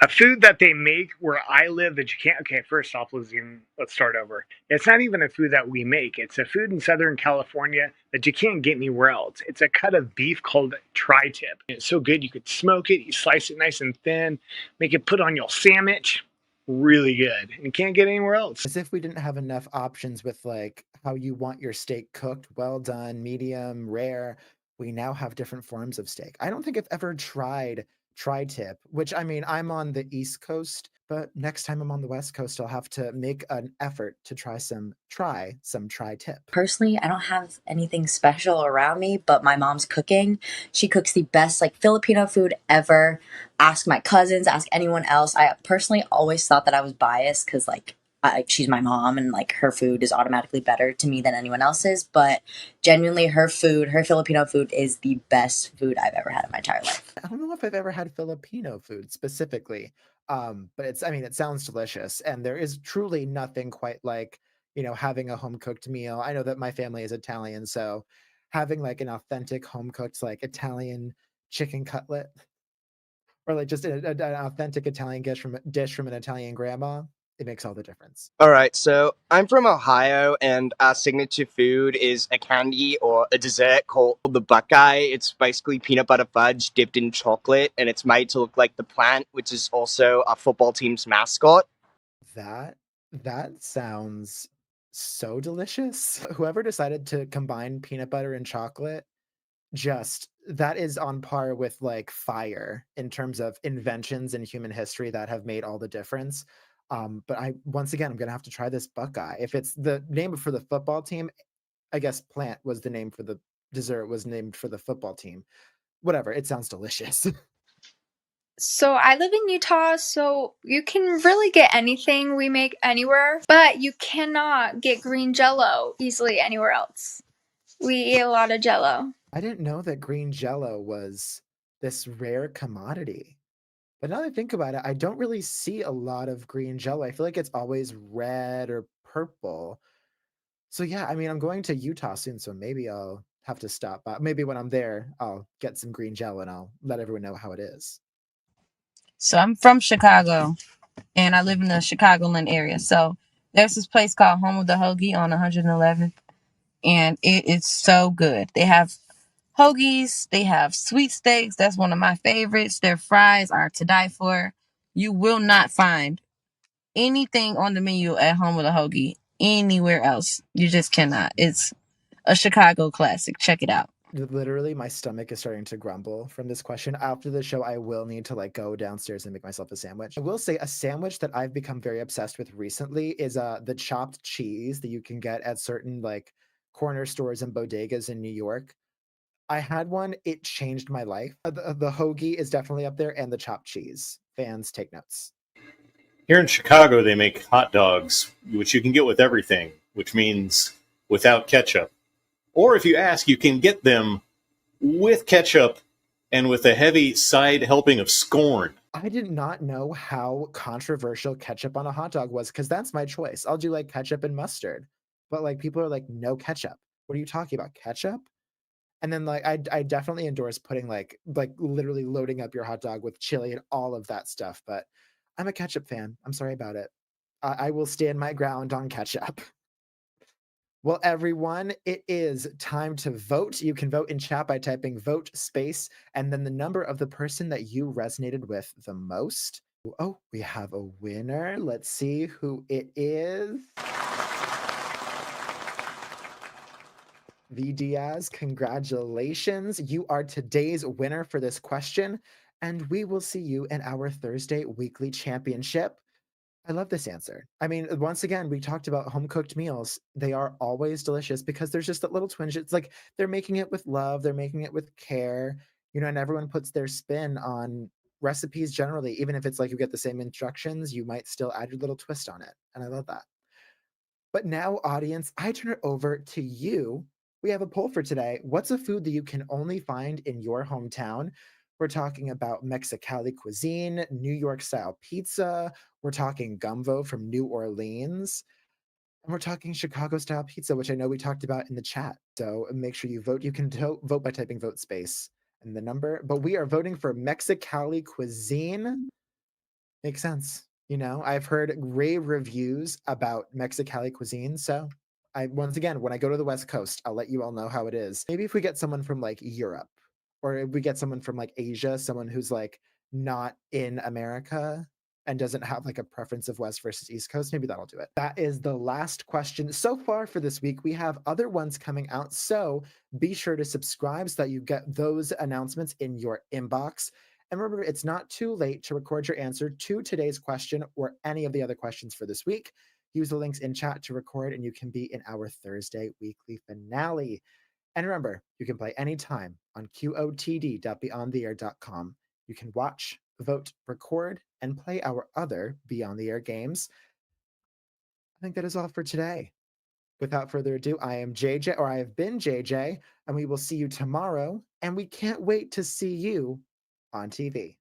A food that they make where I live that you can't. Okay, first off, let's start over. It's not even a food that we make. It's a food in Southern California that you can't get anywhere else. It's a cut of beef called tri-tip. It's so good you could smoke it, you slice it nice and thin, make it put on your sandwich. Really good, and you can't get anywhere else. As if we didn't have enough options with like how you want your steak cooked, well done, medium, rare. We now have different forms of steak. I don't think I've ever tried tri-tip, which I mean, I'm on the East Coast, but next time I'm on the West Coast, I'll have to make an effort to try some tri-tip. Personally, I don't have anything special around me, but my mom's cooking. She cooks the best like Filipino food ever. Ask my cousins, ask anyone else. I personally always thought that I was biased because she's my mom and like her food is automatically better to me than anyone else's. But genuinely, her food, her Filipino food, is the best food I've ever had in my entire life. I don't know if I've ever had Filipino food specifically, but I mean, it sounds delicious, and there is truly nothing quite like, having a home cooked meal. I know that my family is Italian, so having like an authentic home cooked, like Italian chicken cutlet, or like just an authentic Italian dish from an Italian grandma, it makes all the difference. All right, so I'm from Ohio, and our signature food is a candy or a dessert called the Buckeye. It's basically peanut butter fudge dipped in chocolate, and it's made to look like the plant, which is also our football team's mascot. That that sounds so delicious. Whoever decided to combine peanut butter and chocolate, just that is on par with like fire in terms of inventions in human history that have made all the difference. But once again, I'm gonna have to try this Buckeye. If it's the name for the football team, I guess plant was the name for the dessert was named for the football team. Whatever, it sounds delicious. So I live in Utah, so you can really get anything we make anywhere, but you cannot get green Jello easily anywhere else. We eat a lot of Jello. I didn't know that green Jello was this rare commodity. But now that I think about it, I don't really see a lot of green Jello. I feel like it's always red or purple. So yeah, I mean, I'm going to Utah soon, so maybe I'll have to stop by. Maybe when I'm there, I'll get some green Jello and I'll let everyone know how it is. So I'm from Chicago, and I live in the Chicagoland area. So there's this place called Home of the Hoagie on 111th, and it is so good. They have hoagies, they have sweet steaks. That's one of my favorites. Their fries are to die for. You will not find anything on the menu at Home of the Hoagie anywhere else. You just cannot. It's a Chicago classic. Check it out. Literally, my stomach is starting to grumble from this question. After the show, I will need to like go downstairs and make myself a sandwich. I will say a sandwich that I've become very obsessed with recently is the chopped cheese that you can get at certain like corner stores and bodegas in New York. I had one, it changed my life. The hoagie is definitely up there, and the chopped cheese. Fans, take notes. Here in Chicago, they make hot dogs, which you can get with everything, which means without ketchup. Or if you ask, you can get them with ketchup and with a heavy side helping of scorn. I did not know how controversial ketchup on a hot dog was, because that's my choice. I'll do like ketchup and mustard. But like people are like, no ketchup. What are you talking about? Ketchup? And then like I definitely endorse putting like literally loading up your hot dog with chili and all of that stuff. But I'm a ketchup fan. I'm sorry about it. I will stand my ground on ketchup. Well, everyone, it is time to vote. You can vote in chat by typing vote space and then the number of the person that you resonated with the most. Oh, we have a winner. Let's see who it is. V Diaz, congratulations. You are today's winner for this question, and we will see you in our Thursday weekly championship. I love this answer. I mean, once again, we talked about home cooked meals. They are always delicious because there's just that little twinge. It's like they're making it with love, they're making it with care, and everyone puts their spin on recipes generally. Even if it's like you get the same instructions, you might still add your little twist on it. And I love that. But now, audience, I turn it over to you. We have a poll for today. What's a food that you can only find in your hometown? We're talking about Mexicali cuisine, New York style pizza. We're talking gumbo from New Orleans. And we're talking Chicago style pizza, which I know we talked about in the chat. So make sure you vote. You can vote by typing vote space and the number. But we are voting for Mexicali cuisine. Makes sense. You know, I've heard rave reviews about Mexicali cuisine. So once again, when I go to the West Coast, I'll let you all know how it is. Maybe if we get someone from like Europe, or if we get someone from like Asia, someone who's like not in America and doesn't have like a preference of West versus East Coast, maybe that'll do it. That is the last question so far for this week. We have other ones coming out. So be sure to subscribe so that you get those announcements in your inbox. And remember, it's not too late to record your answer to today's question or any of the other questions for this week. Use the links in chat to record, and you can be in our Thursday weekly finale. And remember, you can play anytime on QOTD.beyondtheair.com. You can watch, vote, record, and play our other Beyond the Air games. I think that is all for today. Without further ado, I am JJ, or I have been JJ, and we will see you tomorrow. And we can't wait to see you on TV.